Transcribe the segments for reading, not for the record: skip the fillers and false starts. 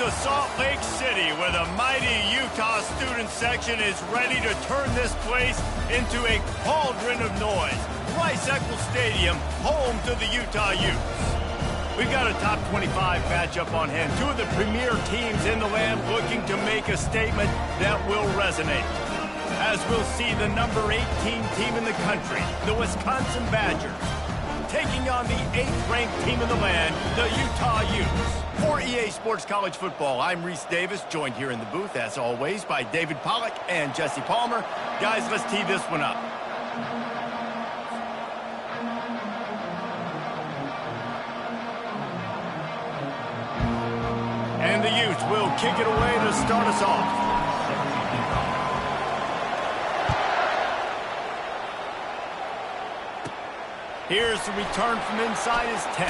to Salt Lake City, where the mighty Utah student section is ready to turn this place into a cauldron of noise. Rice-Eccles Stadium, home to the Utah Utes. We've got a top 25 matchup on hand. Two of the premier teams in the land looking to make a statement that will resonate. As we'll see the number 18 team in the country, the Wisconsin Badgers, taking on the 8th-ranked team in the land, the Utah Utes. For EA Sports College Football, I'm Reese Davis, joined here in the booth, as always, by David Pollack and Jesse Palmer. Guys, let's tee this one up. And the Utes will kick it away to start us off. Here's the return from inside his 10.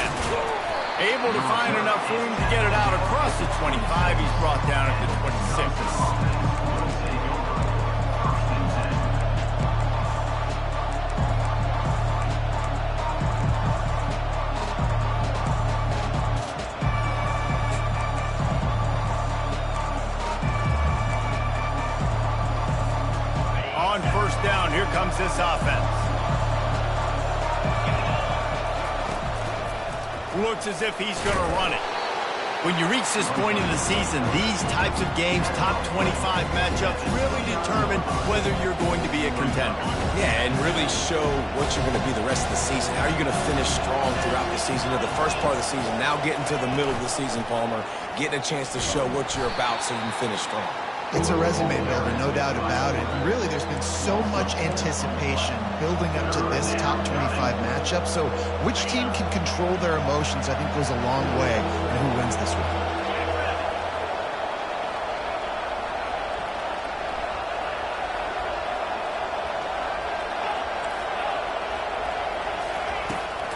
Able to find enough room to get it out across the 25. He's brought down at the 26. On first down, here comes this offense. Looks as if he's going to run it. When you reach this point in the season, these types of games, top 25 matchups, really determine whether you're going to be a contender. Yeah, and really show what you're going to be the rest of the season. How are you going to finish strong throughout the season, or the first part of the season, now getting to the middle of the season, Palmer, getting a chance to show what you're about so you can finish strong. It's a resume builder, no doubt about it. And really, there's been so much anticipation building up to this top 25 matchup. So which team can control their emotions, I think, goes a long way in who wins this one.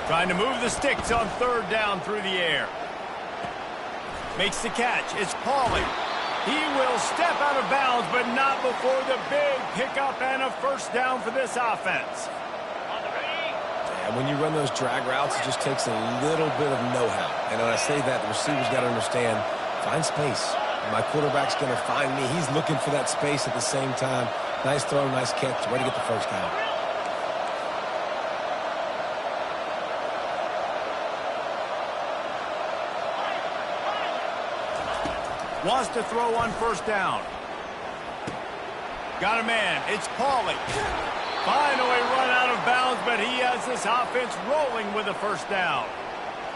Trying to move the sticks on third down through the air. Makes the catch. It's Pauly. He will step out of bounds, but not before the big pickup and a first down for this offense. And when you run those drag routes, it just takes a little bit of know-how. And when I say that, the receiver's got to understand, find space. My quarterback's going to find me. He's looking for that space at the same time. Nice throw, nice catch. Way to get the first down. Wants to throw on first down. Got a man. It's Pauly. Finally run out of bounds, but he has this offense rolling with a first down.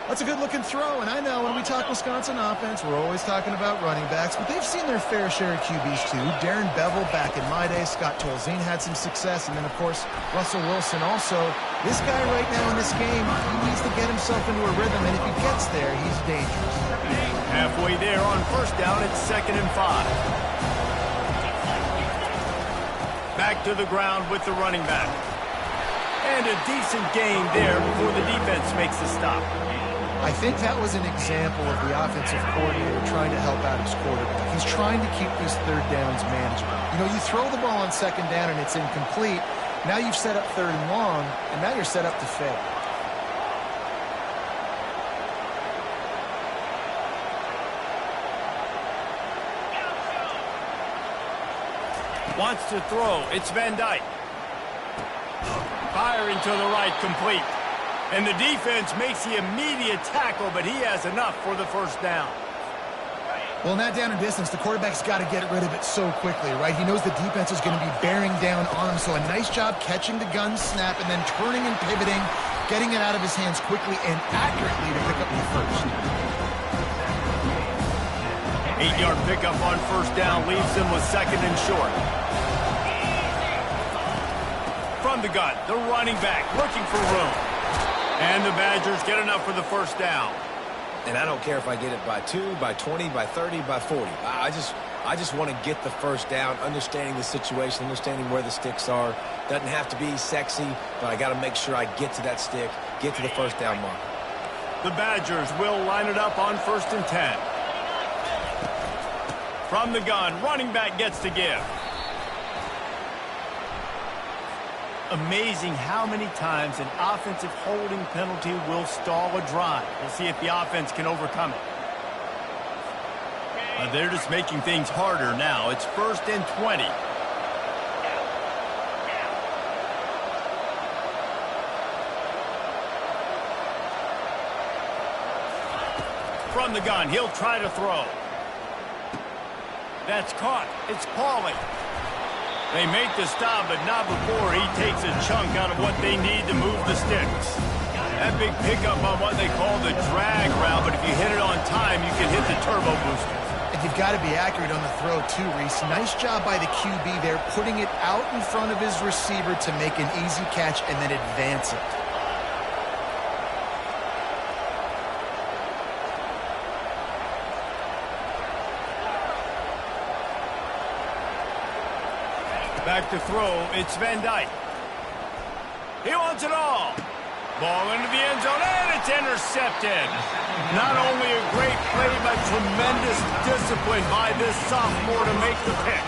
That's a good-looking throw, and I know when we talk Wisconsin offense, we're always talking about running backs, but they've seen their fair share of QBs too. Darren Bevel back in my day, Scott Tolzien had some success, and then, of course, Russell Wilson also. This guy right now in this game, he needs to get himself into a rhythm, and if he gets there, he's dangerous. Halfway there on first down, it's 2nd and 5. Back to the ground with the running back. And a decent gain there before the defense makes the stop. I think that was an example of the offensive coordinator trying to help out his quarterback. He's trying to keep these third downs manageable. You know, you throw the ball on second down and it's incomplete. Now you've set up third and long, and now you're set up to fail. Wants to throw. It's Van Dyke. Firing to the right, complete. And the defense makes the immediate tackle, but he has enough for the first down. Well, in that down and distance, the quarterback's got to get rid of it so quickly, right? He knows the defense is going to be bearing down on him, so a nice job catching the gun snap and then turning and pivoting, getting it out of his hands quickly and accurately to pick up the first. 8-yard pickup on first down leaves him with 2nd and short. From the gun, the running back looking for room. And the Badgers get enough for the first down. And I don't care if I get it by 2, by 20, by 30, by 40. I just want to get the first down, understanding the situation, understanding where the sticks are. Doesn't have to be sexy, but I got to make sure I get to that stick, get to the first down mark. The Badgers will line it up on 1st and 10. From the gun, running back gets to give. Amazing how many times an offensive holding penalty will stall a drive. We'll see if the offense can overcome it. They're just making things harder now. It's 1st and 20. From the gun, he'll try to throw. That's caught. It's Pauly. They make the stop, but not before he takes a chunk out of what they need to move the sticks. That big pickup on what they call the drag route, but if you hit it on time, you can hit the turbo booster. And you've got to be accurate on the throw, too, Reese. Nice job by the QB there, putting it out in front of his receiver to make an easy catch and then advance it. Back to throw, it's Van Dyke. He wants it all. Ball into the end zone, and it's intercepted. Not only a great play, but tremendous discipline by this sophomore to make the pick.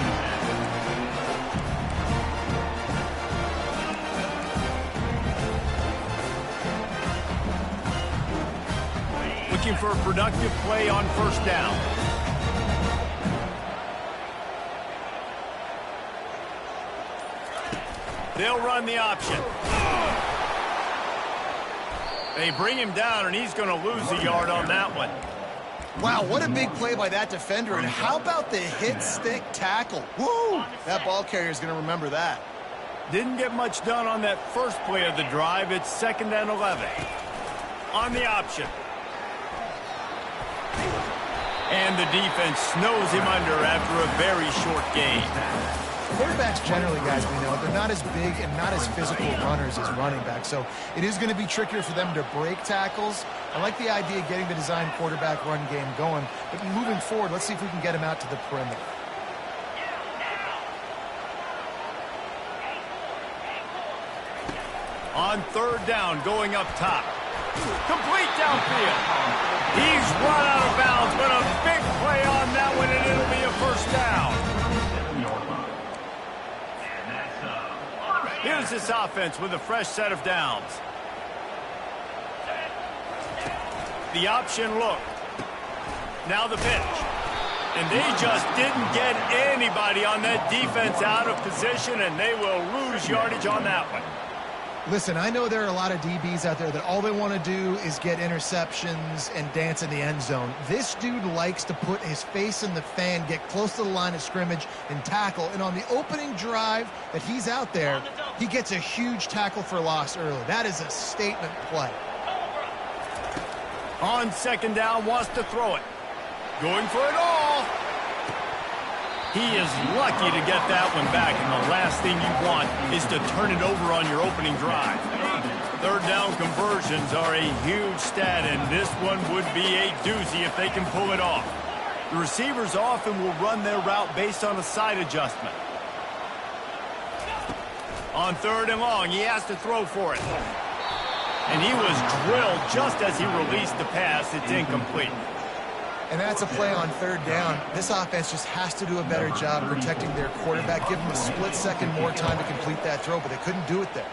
Looking for a productive play on 1st down. They'll run the option. They bring him down, and he's going to lose a yard on that one. Wow, what a big play by that defender. And how about the hit stick tackle? Woo! That ball carrier is going to remember that. Didn't get much done on that first play of the drive. It's 2nd and 11. On the option. And the defense snows him under after a very short gain. Quarterbacks generally, guys, we know, they're not as big and not as physical runners as running backs, so it is going to be trickier for them to break tackles. I like the idea of getting the design quarterback run game going, but moving forward, let's see if we can get him out to the perimeter. On 3rd down, going up top. Complete downfield. He's run out of bounds, but a big play on that one, and it'll be a 1st down. Here's this offense with a fresh set of downs. The option look. Now the pitch. And they just didn't get anybody on that defense out of position, and they will lose yardage on that one. Listen, I know there are a lot of DBs out there that all they want to do is get interceptions and dance in the end zone. This dude likes to put his face in the fan, get close to the line of scrimmage, and tackle. And on the opening drive that he's out there, he gets a huge tackle for loss early. That is a statement play. On 2nd down, wants to throw it. Going for it all. He is lucky to get that one back, and the last thing you want is to turn it over on your opening drive. 3rd down conversions are a huge stat, and this one would be a doozy if they can pull it off. The receivers often will run their route based on a side adjustment. On 3rd and long, he has to throw for it. And he was drilled just as he released the pass. It's incomplete. And that's a play on 3rd down. This offense just has to do a better job protecting their quarterback. Give them a split second more time to complete that throw, but they couldn't do it there.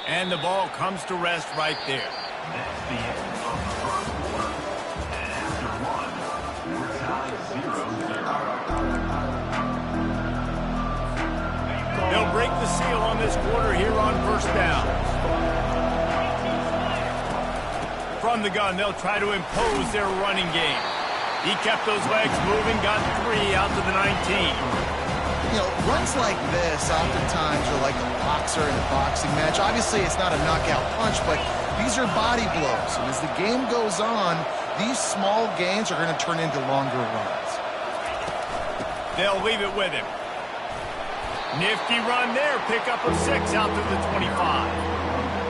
And the ball comes to rest right there. They'll break the seal on this quarter here on 1st down. From the gun, they'll try to impose their running game. He kept those legs moving, got 3 out to the 19. You know, runs like this oftentimes are like a boxer in a boxing match. Obviously, it's not a knockout punch, but these are body blows. And as the game goes on, these small gains are going to turn into longer runs. They'll leave it with him. Nifty run there, pickup of 6 out to the 25.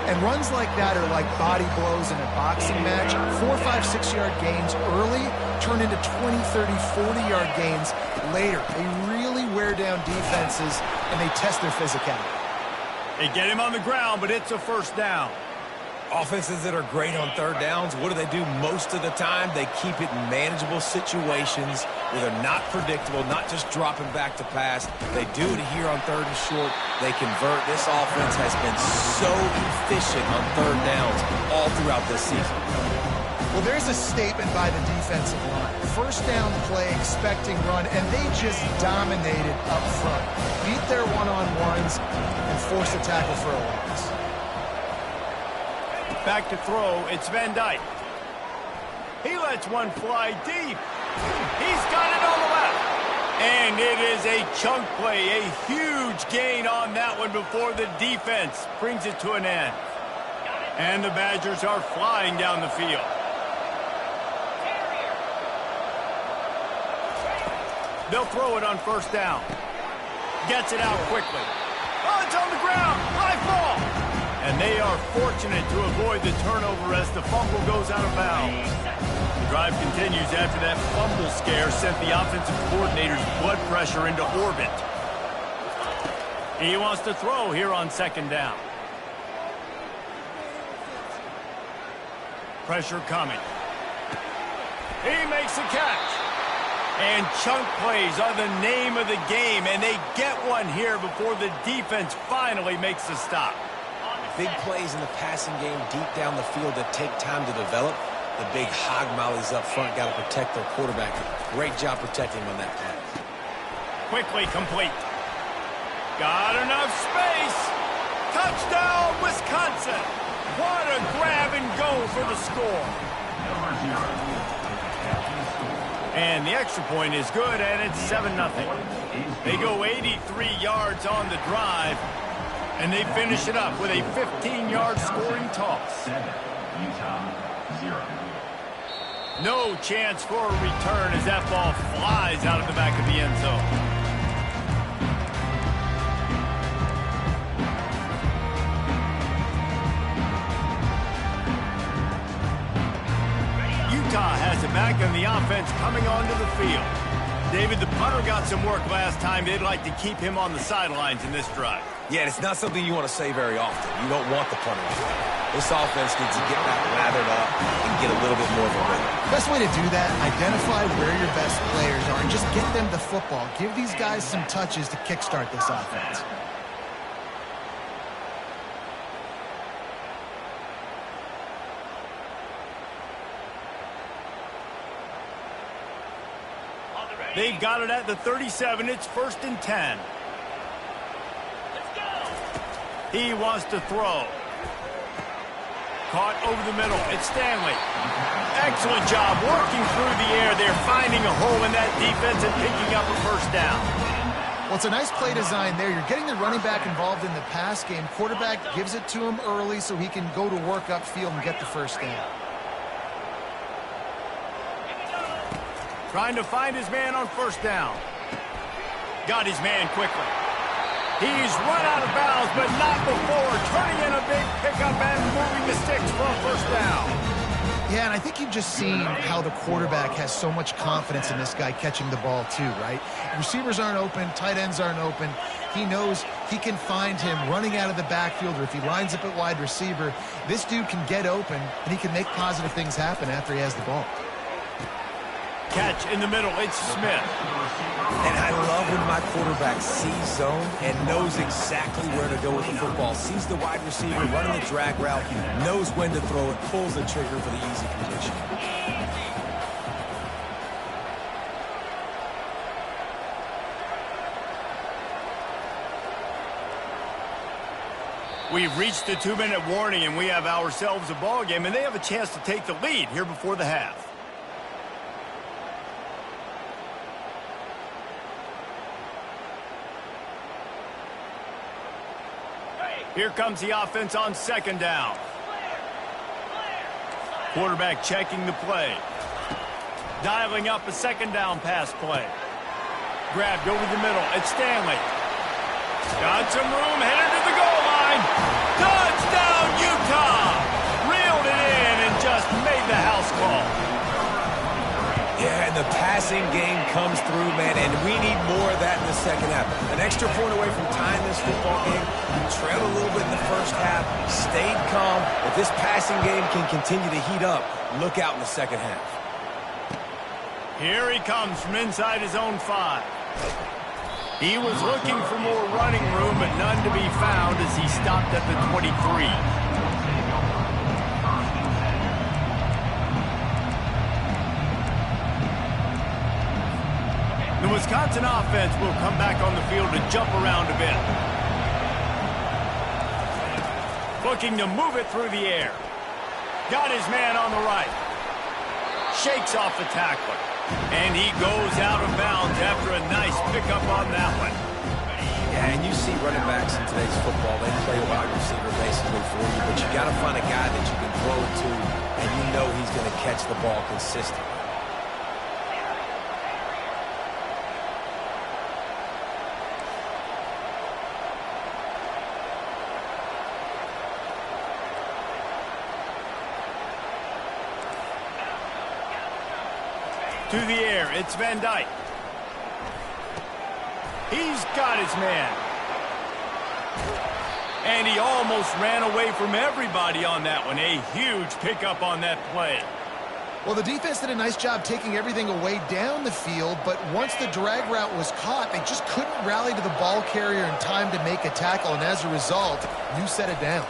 And runs like that are like body blows in a boxing match. 4, 5, 6-yard gains early turn into 20, 30, 40-yard gains later. They really wear down defenses, and they test their physicality. They get him on the ground, but it's a 1st down. Offenses that are great on third downs, what do most of the time? They keep it in manageable situations where they're not predictable, not just dropping back to pass. They do it here on third and short. They convert. This offense has been so efficient on third downs all throughout this season. Well, there's a statement by the defensive line. First down play, expecting run, and they just dominated up front. Beat their one-on-ones and forced a tackle for a loss. Back to throw, it's Van Dyke. He lets one fly deep. He's got it on the left. And it is a chunk play, a huge gain on that one before the defense brings it to an end. And the Badgers are flying down the field. They'll throw it on first down. Gets it out quickly. Oh, it's on the ground. High ball. And they are fortunate to avoid the turnover as the fumble goes out of bounds. The drive continues after that fumble scare sent the offensive coordinator's blood pressure into orbit. He wants to throw here on second down. Pressure coming. He makes the catch. And chunk plays are the name of the game, and they get one here before the defense finally makes the stop. Big plays in the passing game deep down the field that take time to develop. The big hog mollies up front got to protect their quarterback. Great job protecting him on that pass. Quickly complete. Got enough space. Touchdown, Wisconsin. What a grab and go for the score. And the extra point is good, and it's 7-0. They go 83 yards on the drive. And they finish it up with a 15-yard scoring toss. Utah 0. No chance for a return as that ball flies out of the back of the end zone. Utah has it back and the offense coming onto the field. David, the punter got some work last time. They'd like to keep him on the sidelines in this drive. Yeah, it's not something you want to say very often. You don't want the punter. This offense needs to get back lathered up and get a little bit more of a rhythm. Best way to do that, identify where your best players are and just get them the football. Give these guys some touches to kickstart this offense. They've got it at the 37. It's 1st and 10. He wants to throw. Caught over the middle. It's Stanley. Excellent job working through the air. They're finding a hole in that defense and picking up a first down. Well, it's a nice play design there. You're getting the running back involved in the pass game. Quarterback gives it to him early so he can go to work upfield and get the first down. Trying to find his man on first down. Got his man quickly. He's run out of bounds, but not before turning in a big pickup and moving the sticks for a first down. Yeah, and I think you've just seen how the quarterback has so much confidence in this guy catching the ball too, right? Receivers aren't open, tight ends aren't open. He knows he can find him running out of the backfield, or if he lines up at wide receiver, this dude can get open, and he can make positive things happen after he has the ball. Catch in the middle, it's Smith. And I love when my quarterback sees zone and knows exactly where to go with the football. Sees the wide receiver running the drag route, knows when to throw it, pulls the trigger for the easy completion. We've reached the 2-minute warning, and we have ourselves a ball game, and they have a chance to take the lead here before the half. Here comes the offense on second down. Quarterback checking the play. Dialing up a second down pass play. Grabbed over the middle. It's Stanley. Got some room, headed to the goal line. Touchdown, Utah! Reeled it in and just made the house call. Yeah, and the passing game comes through, man, and we need more of that in the second half. An extra point away from tying this football game. We trailed a little bit in the first half, stayed calm. If this passing game can continue to heat up, look out in the second half. Here he comes from inside his own 5. He was looking for more running room, but none to be found as he stopped at the 23. The Wisconsin offense will come back on the field to jump around a bit. Looking to move it through the air. Got his man on the right. Shakes off the tackler. And he goes out of bounds after a nice pickup on that one. Yeah, and you see running backs in today's football, they play wide receiver basically for you, but you got to find a guy that you can throw it to, and you know he's going to catch the ball consistently. To the air, it's Van Dyke. He's got his man. And he almost ran away from everybody on that one. A huge pickup on that play. Well, the defense did a nice job taking everything away down the field, but once the drag route was caught, they just couldn't rally to the ball carrier in time to make a tackle, and as a result, new set of downs.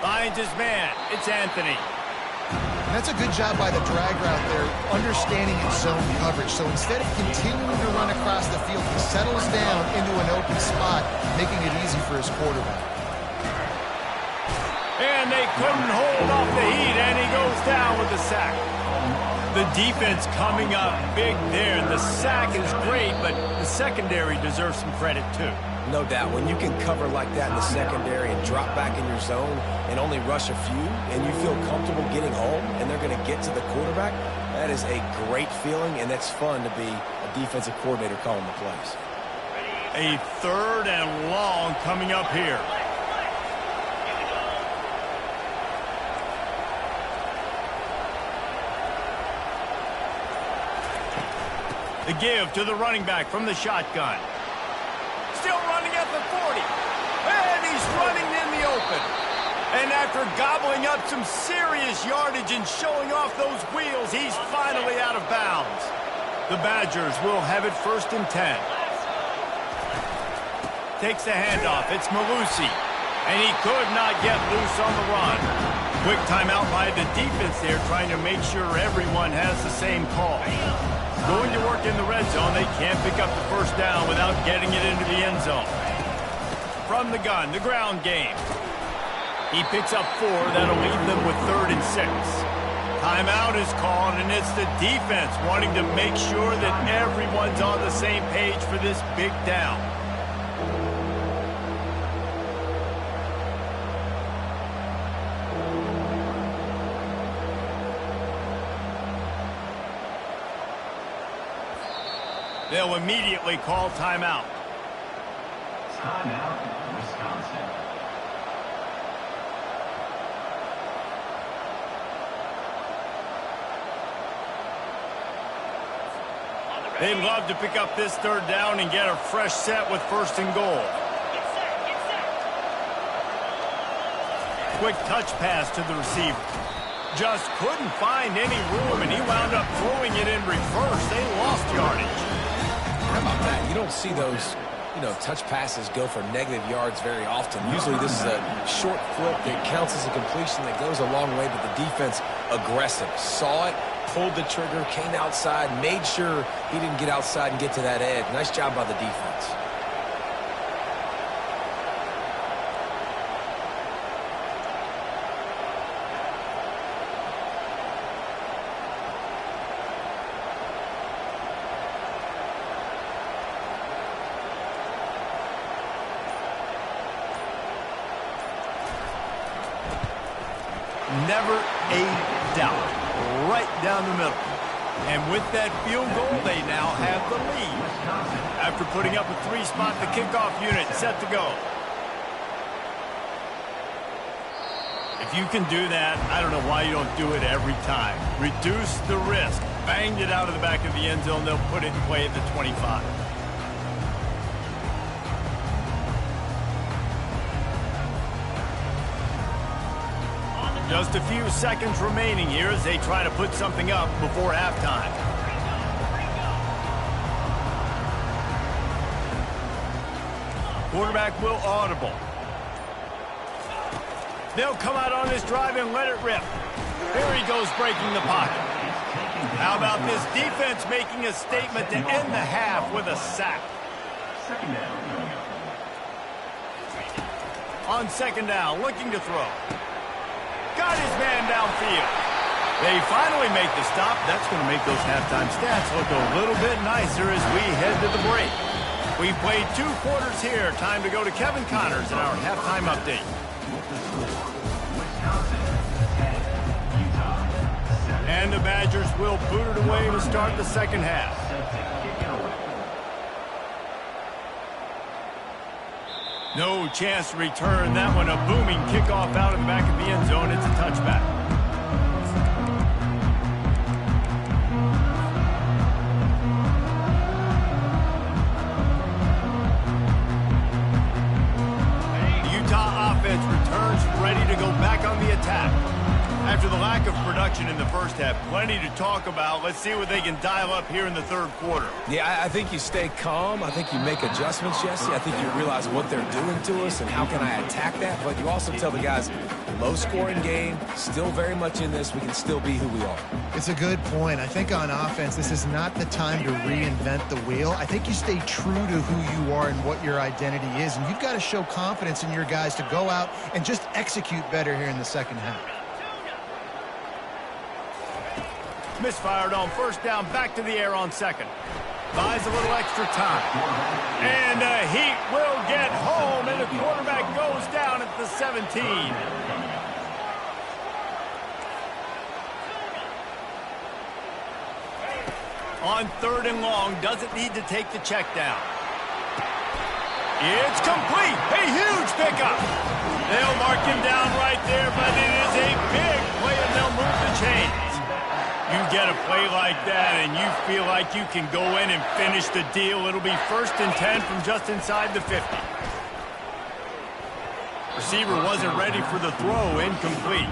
Finds his man. It's Anthony. And that's a good job by the drag route there, understanding its zone coverage. So instead of continuing to run across the field, he settles down into an open spot, making it easy for his quarterback. And they couldn't hold off the heat, and he goes down with the sack. The defense coming up big there. The sack is great, but the secondary deserves some credit too. No doubt. When you can cover like that in the secondary and drop back in your zone and only rush a few, and you feel comfortable getting home, and they're going to get to the quarterback, that is a great feeling, and that's fun to be a defensive coordinator calling the plays. A 3rd and long coming up here. The give to the running back from the shotgun. Still running at the 40. And he's running in the open. And after gobbling up some serious yardage and showing off those wheels, he's finally out of bounds. The Badgers will have it 1st and 10. Takes the handoff. It's Malusi. And he could not get loose on the run. Quick timeout by the defense there, trying to make sure everyone has the same call. Going to work in the red zone, they can't pick up the 1st down without getting it into the end zone. From the gun, the ground game. He picks up 4. That'll leave them with 3rd and 6. Timeout is called, and it's the defense wanting to make sure that everyone's on the same page for this big down. They'll immediately call timeout. Timeout, Wisconsin. They'd love to pick up this 3rd down and get a fresh set with 1st and goal. Quick touch pass to the receiver. Just couldn't find any room, and he wound up throwing it in reverse. They lost yardage. How about that? You don't see those, touch passes go for negative yards very often. Usually this is a short flip that counts as a completion that goes a long way, but the defense aggressive. Saw it, pulled the trigger, came outside, made sure he didn't get outside and get to that edge. Nice job by the defense. Never a doubt. Right down the middle. And with that field goal, they now have the lead. After putting up a 3-spot, the kickoff unit set to go. If you can do that, I don't know why you don't do it every time. Reduce the risk. Banged it out of the back of the end zone. They'll put it in play at the 25. Just a few seconds remaining here as they try to put something up before halftime. Quarterback will audible. They'll come out on this drive and let it rip. Here he goes breaking the pocket. How about this defense making a statement to end the half with a sack? On second down, looking to throw. Got his man downfield. They finally make the stop. That's going to make those halftime stats look a little bit nicer as we head to the break. We've played 2 quarters here. Time to go to Kevin Connors in our halftime update. And the Badgers will boot it away to start the second half. No chance to return that one. A booming kickoff out of the back of the end zone. It's a touchback. The Utah offense returns ready to go back on the attack. After the lack of production in the first half, plenty to talk about. Let's see what they can dial up here in the third quarter. Yeah, I think you stay calm. I think you make adjustments, Jesse. I think you realize what they're doing to us and how can I attack that. But you also tell the guys, low-scoring game, still very much in this. We can still be who we are. It's a good point. I think on offense, this is not the time to reinvent the wheel. I think you stay true to who you are and what your identity is. And you've got to show confidence in your guys to go out and just execute better here in the second half. Misfired on first down, back to the air on second. Buys a little extra time. And the Heat will get home, and the quarterback goes down at the 17. On third and long, doesn't need to take the check down. It's complete. A huge pickup. They'll mark him down right there, but it is a big play, and they'll move the chains. You get a play like that and you feel like you can go in and finish the deal. It'll be 1st and 10 from just inside the 50. Receiver wasn't ready for the throw, incomplete.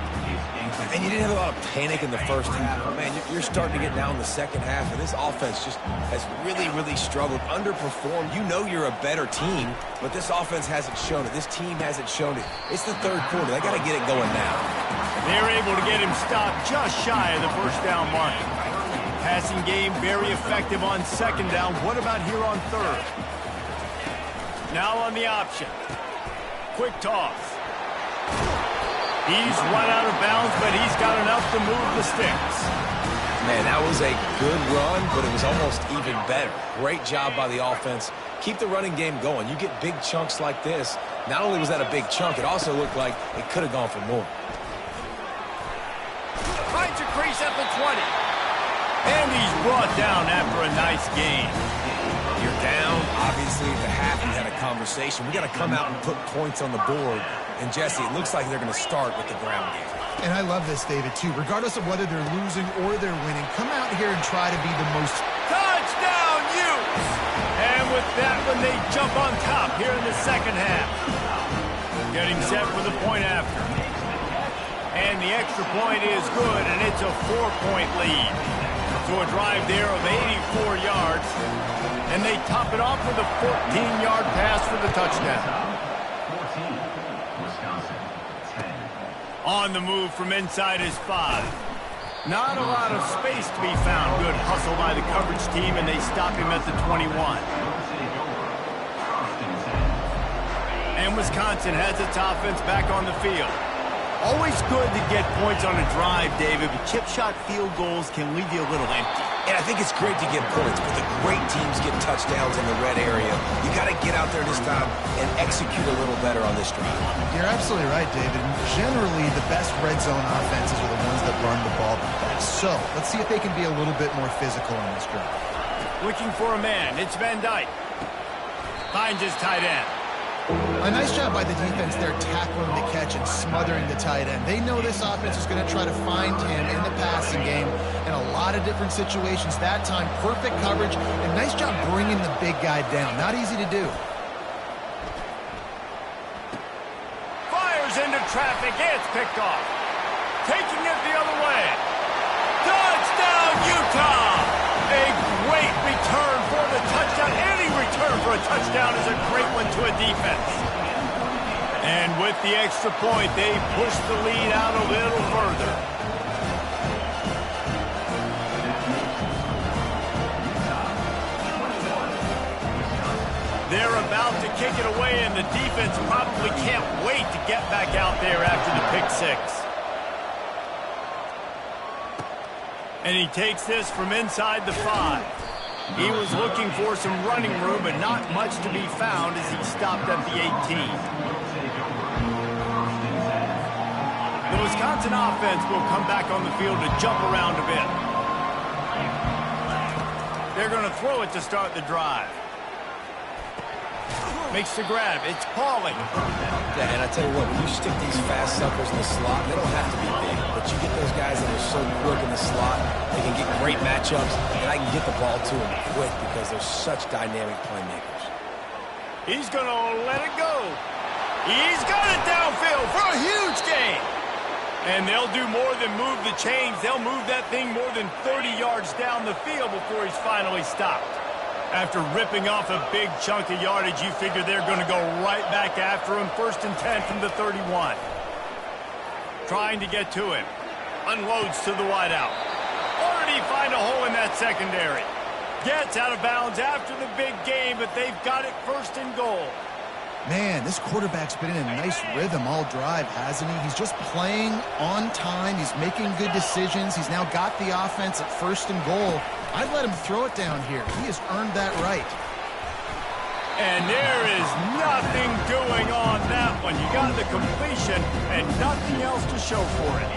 And you didn't have a lot of panic in the first half. But man, you're starting to get down in the second half, and this offense just has really, really struggled, underperformed. You know you're a better team, but this offense hasn't shown it. This team hasn't shown it. It's the third quarter. They got to get it going now. They're able to get him stopped just shy of the first down mark. Passing game very effective on second down. What about here on third? Now on the option. Quick toss. He's run out of bounds, but he's got enough to move the sticks. Man, that was a good run, but it was almost even better. Great job by the offense. Keep the running game going. You get big chunks like this. Not only was that a big chunk, it also looked like it could have gone for more. Finds a crease at the 20. And he's brought down after a nice gain. You're down. Obviously, at the half, you had a conversation. We got to come out and put points on the board. And, Jesse, it looks like they're going to start with the ground game. And I love this, David, too. Regardless of whether they're losing or they're winning, come out here and try to be the most... Touchdown, Utes! And with that one, they jump on top here in the second half. Getting set for the point after. And the extra point is good, and it's a 4-point lead. So a drive there of 84 yards. And they top it off with a 14-yard pass for the touchdown. On the move from inside his 5. Not a lot of space to be found. Good hustle by the coverage team, and they stop him at the 21. And Wisconsin has its offense back on the field. Always good to get points on a drive, David, but chip shot field goals can leave you a little empty. And I think it's great to get points, but the great teams get touchdowns in the red area. You got to get out there this time and execute a little better on this drive. You're absolutely right, David. Generally, the best red zone offenses are the ones that run the ball the best. So let's see if they can be a little bit more physical on this drive. Looking for a man. It's Van Dyke. Finds his tight end. A nice job by the defense there tackling the catch and smothering the tight end. They know this offense is going to try to find him in the passing game in a lot of different situations. That time, perfect coverage and nice job bringing the big guy down. Not easy to do. Fires into traffic. It's picked off. Taking it the other way. Touchdown, Utah! A great return for the touchdown. Any return for a touchdown is a great one to a defense. And with the extra point, they push the lead out a little further. They're about to kick it away, and the defense probably can't wait to get back out there after the pick six. And he takes this from inside the 5. He was looking for some running room, but not much to be found as he stopped at the 18. The Wisconsin offense will come back on the field to jump around a bit. They're going to throw it to start the drive. Makes the grab. It's Pauling. Yeah, and I tell you what, when you stick these fast suckers in the slot, they don't have to be big, but you get those guys that are so quick in the slot, they can get great matchups, and I can get the ball to them quick because they're such dynamic playmakers. He's going to let it go. He's got it downfield for a huge gain. And they'll do more than move the chains. They'll move that thing more than 30 yards down the field before he's finally stopped. After ripping off a big chunk of yardage, you figure they're going to go right back after him. 1st and 10 from the 31. Trying to get to him. Unloads to the wideout. Already find a hole in that secondary. Gets out of bounds after the big game, but they've got it 1st and goal. Man, this quarterback's been in a nice rhythm all drive, hasn't he? He's just playing on time. He's making good decisions. He's now got the offense at 1st and goal. I'd let him throw it down here. He has earned that right. And there is nothing doing on that one. You got the completion and nothing else to show for it.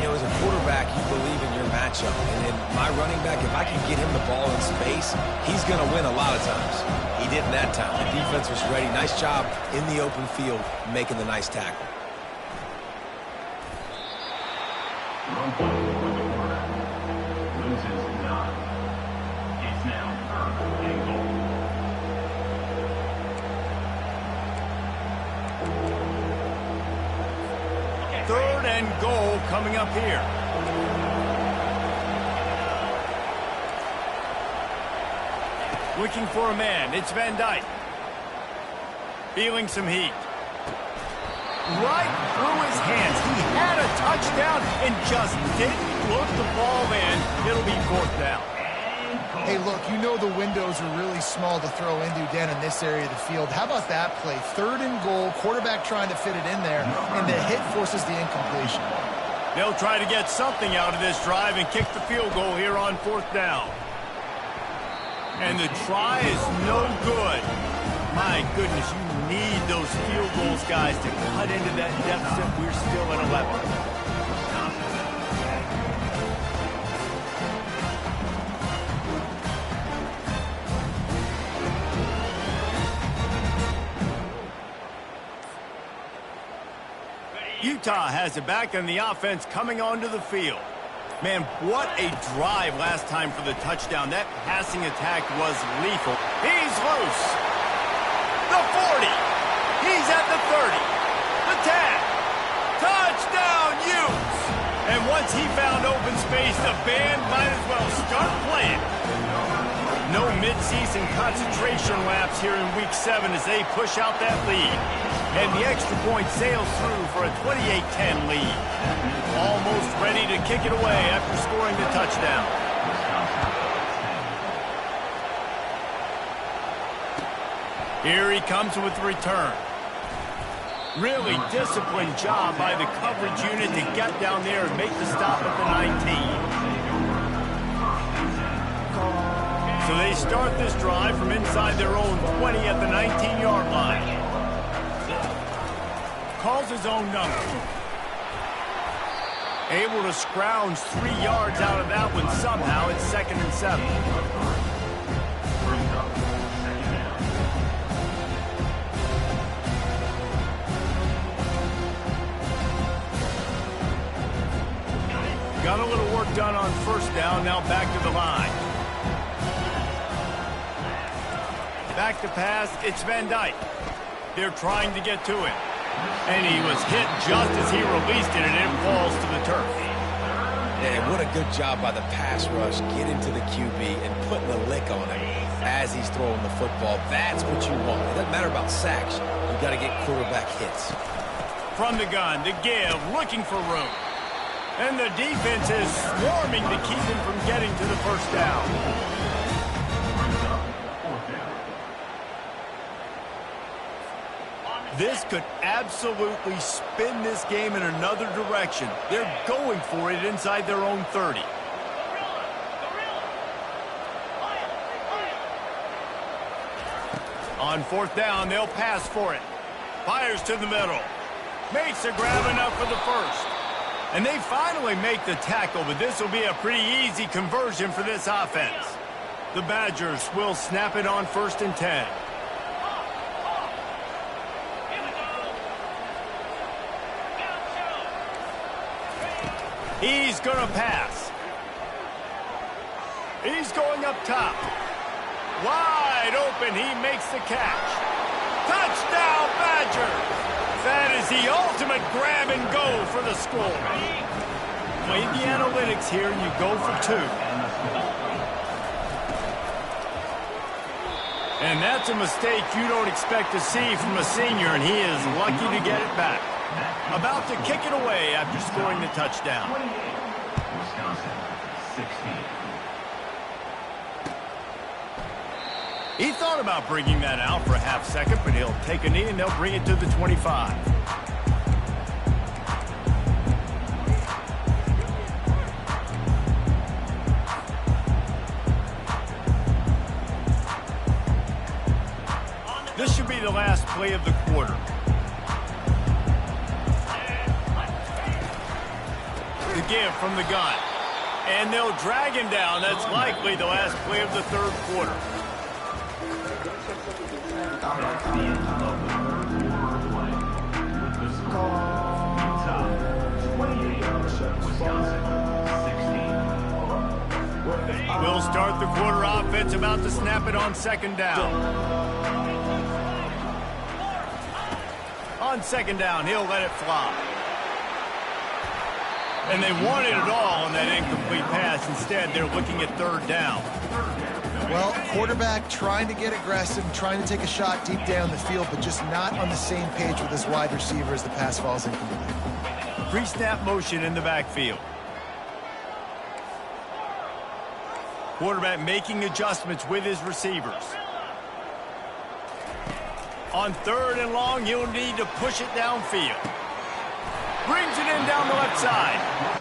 You know, as a quarterback, you believe in your matchup. And in my running back, if I can get him the ball in space, he's going to win a lot of times. He didn't that time. The defense was ready. Nice job in the open field making the nice tackle. Loses 9. It's now 3rd and goal. Third and goal coming up here. Looking for a man. It's Van Dyke. Feeling some heat. Right through his hands. He had a touchdown and just didn't look the ball in. It'll be 4th down. Hey, look, you know the windows are really small to throw into down in this area of the field. How about that play? 3rd and goal, quarterback trying to fit it in there, and the hit forces the incompletion. They'll try to get something out of this drive and kick the field goal here on 4th down. And the try is no good. My goodness, you need those field goals, guys, to cut into that deficit. We're still at 11. Utah has it back, and the offense coming onto the field. Man, what a drive last time for the touchdown. That passing attack was lethal. He's loose. The 40. He's at the 30. The 10. Touchdown, Utes. And once he found open space, the band might as well start playing. No midseason concentration laps here in Week 7 as they push out that lead. And the extra point sails through for a 28-10 lead. Almost ready to kick it away after scoring the touchdown. Here he comes with the return. Really disciplined job by the coverage unit to get down there and make the stop at the 19. So they start this drive from inside their own 20 at the 19-yard line. Calls his own number. Able to scrounge 3 yards out of that one somehow. It's 2nd and 7. Got a little work done on first down, now back to the line. Back to pass, it's Van Dyke. They're trying to get to him. And he was hit just as he released it, and it falls to the turf. And what a good job by the pass rush, getting to the QB and putting a lick on him as he's throwing the football. That's what you want. It doesn't matter about sacks. You've got to get quarterback hits. From the gun, to give, looking for room. And the defense is swarming to keep him from getting to the first down. This could absolutely spin this game in another direction. They're going for it inside their own 30. On fourth down, they'll pass for it. Fires to the middle. Makes a grab enough for the first. And they finally make the tackle, but this will be a pretty easy conversion for this offense. The Badgers will snap it on 1st and 10. He's going to pass. He's going up top. Wide open, he makes the catch. Touchdown, Badgers! That is the ultimate grab and go for the score. Play the analytics here, and you go for 2. And that's a mistake you don't expect to see from a senior, and he is lucky to get it back. About to kick it away after scoring the touchdown. Wisconsin, 16. He thought about bringing that out for a half second, but he'll take a knee and they'll bring it to the 25. This should be the last play of the quarter. The give from the gun. And they'll drag him down. That's likely the last play of the third quarter. We'll start the quarter offense, about to snap it on 2nd down. On 2nd down, he'll let it fly. And they wanted it all on that incomplete pass. Instead, they're looking at 3rd down. Well, quarterback trying to get aggressive, trying to take a shot deep down the field, but just not on the same page with his wide receiver as the pass falls incomplete. Pre-snap motion in the backfield. Quarterback making adjustments with his receivers. On 3rd and long, he'll need to push it downfield. Brings it in down the left side.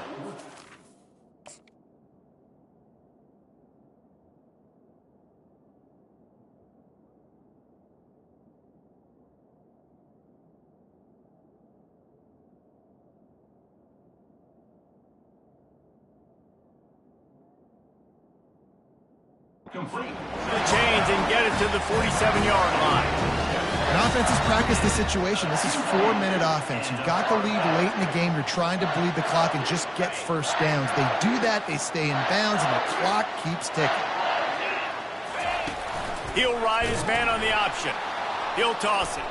Complete. The chains and get it to the 47-yard line. An offense has practiced the situation. This is 4-minute offense. You've got the lead late in the game. You're trying to bleed the clock and just get first downs. They do that, they stay in bounds, and the clock keeps ticking. He'll ride his man on the option. He'll toss it.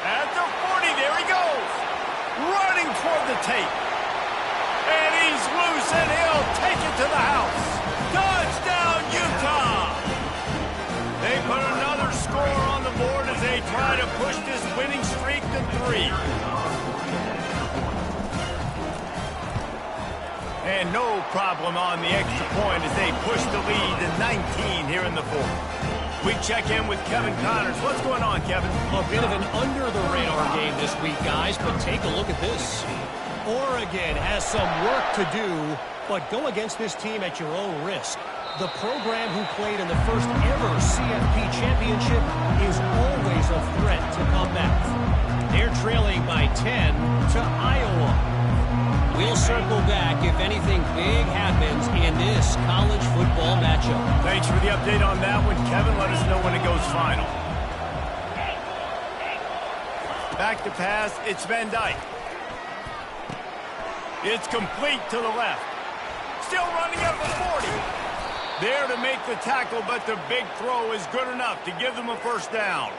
At the 40, there he goes. Running toward the tape. And he's loose, and he'll take it to the house. Touchdown, Utah! They put another score on the board as they try to push this winning streak to 3. And no problem on the extra point as they push the lead to 19 here in the 4th. We check in with Kevin Connors. What's going on, Kevin? A bit of an under-the-radar game this week, guys, but take a look at this. Oregon has some work to do, but go against this team at your own risk. The program who played in the first ever CFP championship is always a threat to come back. They're trailing by 10 to Iowa. We'll circle back if anything big happens in this college football matchup. Thanks for the update on that one, Kevin. Let us know when it goes final. Back to pass, it's Van Dyke. It's complete to the left. Still running up the 40. There to make the tackle, but the big throw is good enough to give them a first down.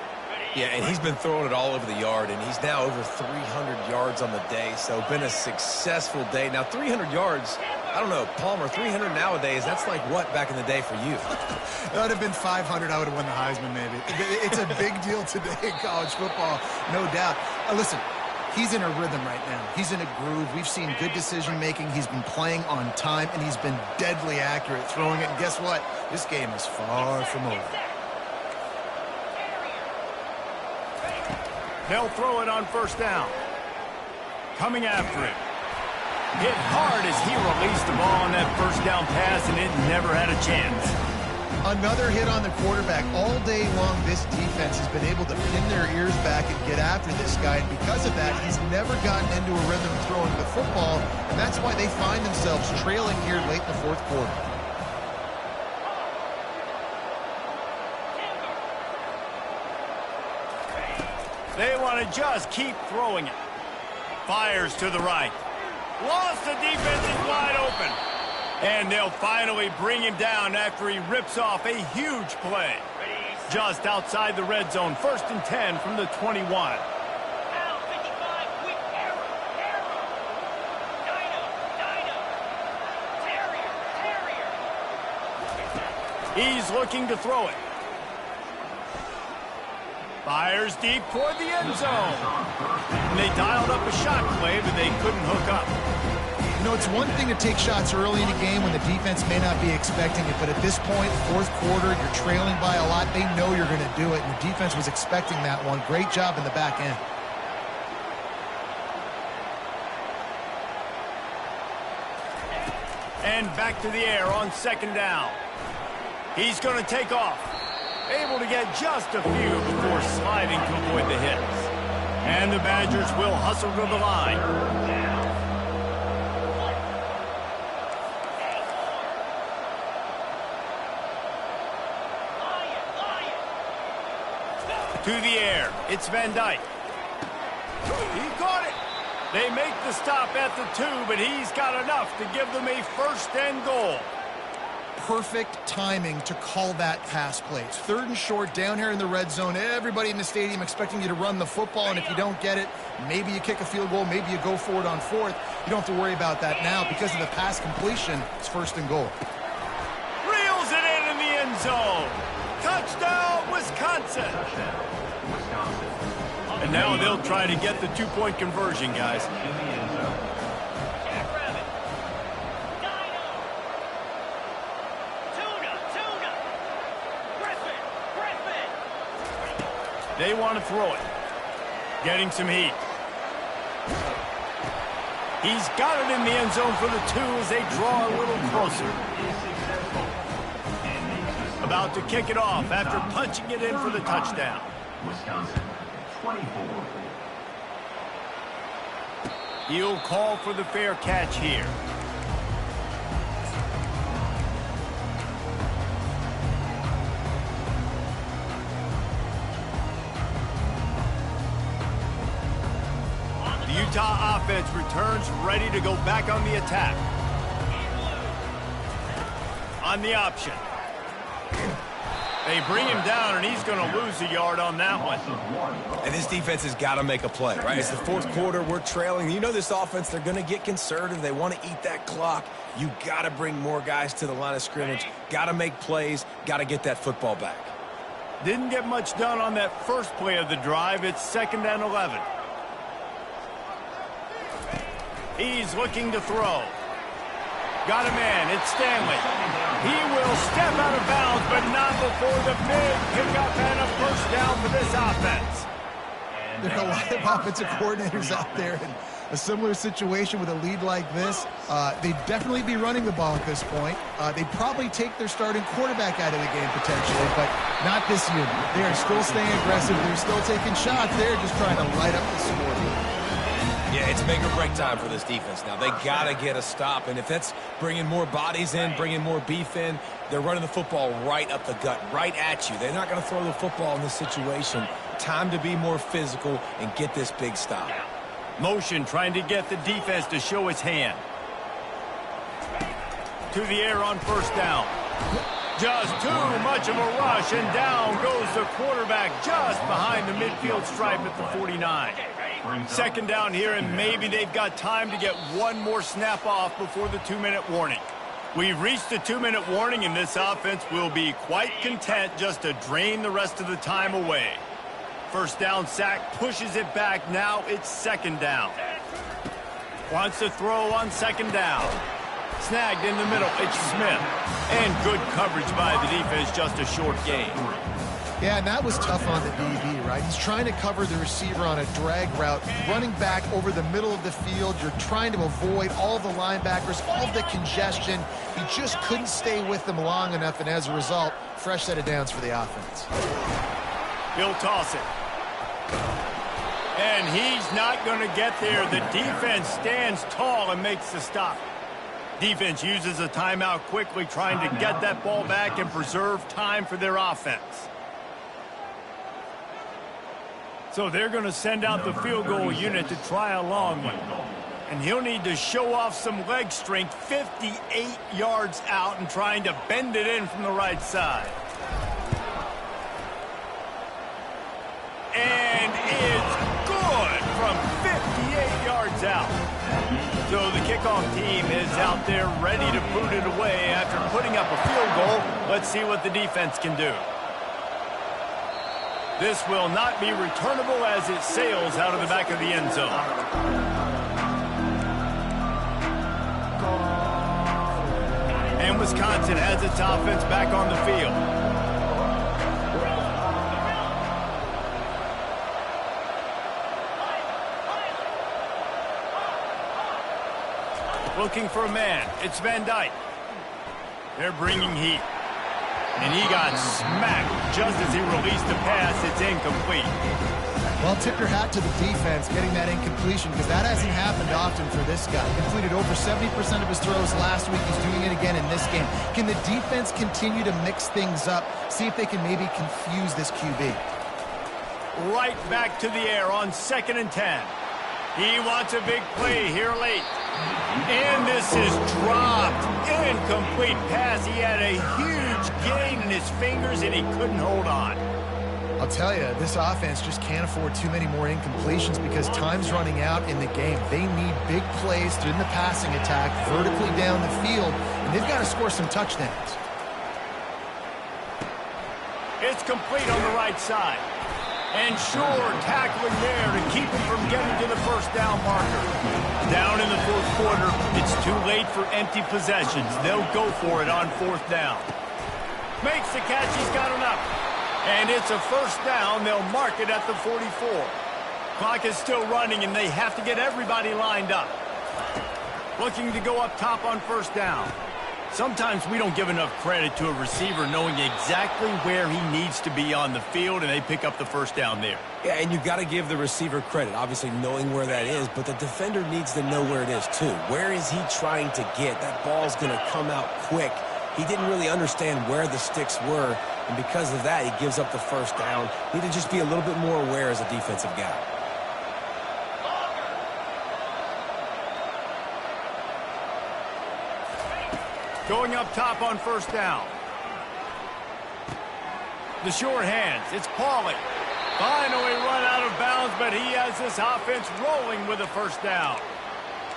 Yeah, and he's been throwing it all over the yard, and he's now over 300 yards on the day, so been a successful day. Now, 300 yards, I don't know, Palmer, 300 nowadays, that's like what back in the day for you? That would have been 500. I would have won the Heisman, maybe. It's a big deal today in college football, no doubt. Listen, he's in a rhythm right now. He's in a groove. We've seen good decision-making. He's been playing on time, and he's been deadly accurate throwing it. And guess what? This game is far from over. They'll throw it on first down. Coming after it. Hit hard as he released the ball on that first down pass, and it never had a chance. Another hit on the quarterback. All day long, this defense has been able to pin their ears back and get after this guy. And because of that, he's never gotten into a rhythm throwing the football. And that's why they find themselves trailing here late in the fourth quarter. They want to just keep throwing it. Fires to the right. Lost, the defense is wide open. And they'll finally bring him down after he rips off a huge play. Just outside the red zone, 1st and 10 from the 21. He's looking to throw it. Fires deep toward the end zone. And they dialed up a shot play, but they couldn't hook up. You know, it's one thing to take shots early in a game when the defense may not be expecting it, but at this point, fourth quarter, you're trailing by a lot. They know you're going to do it, and the defense was expecting that one. Great job in the back end. And back to the air on 2nd down. He's going to take off. Able to get just a few before sliding to avoid the hits. And the Badgers will hustle to the line. To the air. It's Van Dyke. He caught it. They make the stop at the 2, but he's got enough to give them a 1st and goal. Perfect timing to call that pass play. It's 3rd and short down here in the red zone. Everybody in the stadium expecting you to run the football, and if you don't get it, maybe you kick a field goal, maybe you go for it on 4th. You don't have to worry about that now. Because of the pass completion, it's 1st and goal. Reels it in the end zone. Touchdown, Wisconsin. And now they'll try to get the 2-point conversion, guys. They want to throw it. Getting some heat. He's got it in the end zone for the 2 as they draw a little closer. About to kick it off after punching it in for the touchdown. Wisconsin, 24. He'll call for the fair catch here. The Utah offense returns ready to go back on the attack. On the option. They bring him down, and he's going to lose a yard on that one. And this defense has got to make a play, right? It's the 4th quarter. We're trailing. You know this offense, they're going to get conservative. They want to eat that clock. You got to bring more guys to the line of scrimmage. Got to make plays. Got to get that football back. Didn't get much done on that first play of the drive. It's 2nd and 11. He's looking to throw. Got a man. It's Stanley. He will step out of bounds, but not before the big pickup and a first down for this offense. There are a lot of offensive coordinators out there in a similar situation with a lead like this. They'd definitely be running the ball at this point. They'd probably take their starting quarterback out of the game potentially, but not this unit. They are still staying aggressive. They're still taking shots. They're just trying to light up the score. Yeah, it's make or break time for this defense now. They got to get a stop, and if that's bringing more bodies in, bringing more beef in, they're running the football right up the gut, right at you. They're not going to throw the football in this situation. Time to be more physical and get this big stop. Motion trying to get the defense to show its hand. To the air on first down. Just too much of a rush, and down goes the quarterback just behind the midfield stripe at the 49. Second down here, and maybe they've got time to get one more snap off before the 2-minute warning. We've reached the 2-minute warning, and this offense will be quite content just to drain the rest of the time away. First down sack pushes it back. Now it's second down. Wants to throw on second down. Snagged in the middle. It's Smith. And good coverage by the defense, just a short gain. Yeah, and that was tough on the DB, right? He's trying to cover the receiver on a drag route, running back over the middle of the field. You're trying to avoid all the linebackers, all the congestion. He just couldn't stay with them long enough, and as a result, fresh set of downs for the offense. He'll toss it. And he's not going to get there. The defense stands tall and makes the stop. Defense uses a timeout quickly, trying to get that ball back and preserve time for their offense. So they're going to send out the field goal unit to try a long one. And he'll need to show off some leg strength 58 yards out and trying to bend it in from the right side. And it's good from 58 yards out. So the kickoff team is out there ready to boot it away after putting up a field goal. Let's see what the defense can do. This will not be returnable as it sails out of the back of the end zone. And Wisconsin has its offense back on the field. Looking for a man. It's Van Dyke. They're bringing heat. And he got smacked just as he released the pass. It's incomplete. Well, tip your hat to the defense getting that incompletion, because that hasn't happened often for this guy. Completed over 70% of his throws last week. He's doing it again in this game. Can the defense continue to mix things up, see if they can maybe confuse this QB? Right back to the air on 2nd and 10. He wants a big play here late. And this is dropped. Incomplete pass. He had a huge gain in his fingers, and he couldn't hold on. I'll tell you, this offense just can't afford too many more incompletions because time's running out in the game. They need big plays in the passing attack, vertically down the field, and they've got to score some touchdowns. It's complete on the right side. And sure, tackling there to keep him from getting to the first down marker. Down in the fourth quarter, it's too late for empty possessions. They'll go for it on 4th down. Makes the catch, he's got enough. And it's a first down. They'll mark it at the 44. Clock is still running, and they have to get everybody lined up. Looking to go up top on first down. Sometimes we don't give enough credit to a receiver knowing exactly where he needs to be on the field, and they pick up the first down there. Yeah, and you've got to give the receiver credit, obviously knowing where that is, but the defender needs to know where it is too. Where is he trying to get? That ball's going to come out quick. He didn't really understand where the sticks were, and because of that, he gives up the first down. Need to just be a little bit more aware as a defensive guy. Going up top on first down. The short hands. It's Pauly. Finally run out of bounds, but he has this offense rolling with a first down.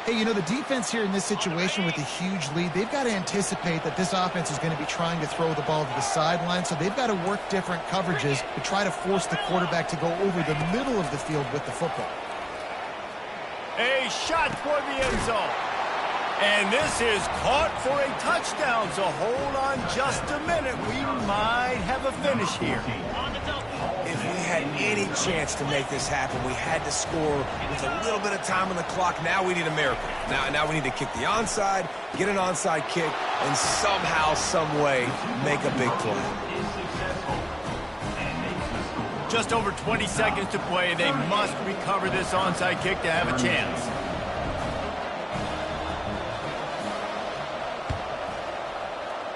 Hey, you know, the defense here in this situation with a huge lead, they've got to anticipate that this offense is going to be trying to throw the ball to the sideline, so they've got to work different coverages to try to force the quarterback to go over the middle of the field with the football. A shot toward the end zone. And this is caught for a touchdown, so hold on just a minute. We might have a finish here. If we had any chance to make this happen, we had to score with a little bit of time on the clock. Now we need a miracle. Now we need to kick the onside, get an onside kick, and somehow, some way, make a big play. Just over 20 seconds to play. They must recover this onside kick to have a chance.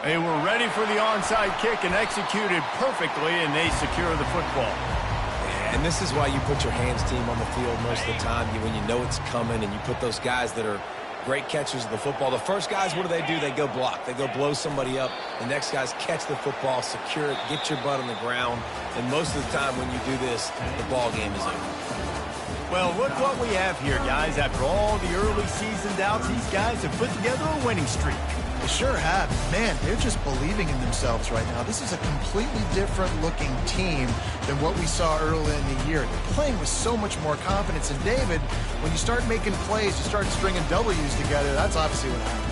They were ready for the onside kick and executed perfectly, and they secure the football. And this is why you put your hands team on the field most of the time when you know it's coming, and you put those guys that are great catchers of the football. The first guys, what do? They go block. They go blow somebody up. The next guys catch the football, secure it, get your butt on the ground. And most of the time when you do this, the ball game is over. Well, look what we have here, guys. After all the early season doubts, these guys have put together a winning streak. They sure have. Man, they're just believing in themselves right now. This is a completely different looking team than what we saw early in the year. They're playing with so much more confidence. And David, when you start making plays, you start stringing W's together, that's obviously what happened.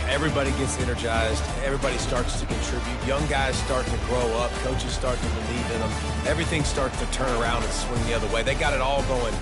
Everybody gets energized. Everybody starts to contribute. Young guys starting to grow up. Coaches start to believe in them. Everything starts to turn around and swing the other way. They got it all going.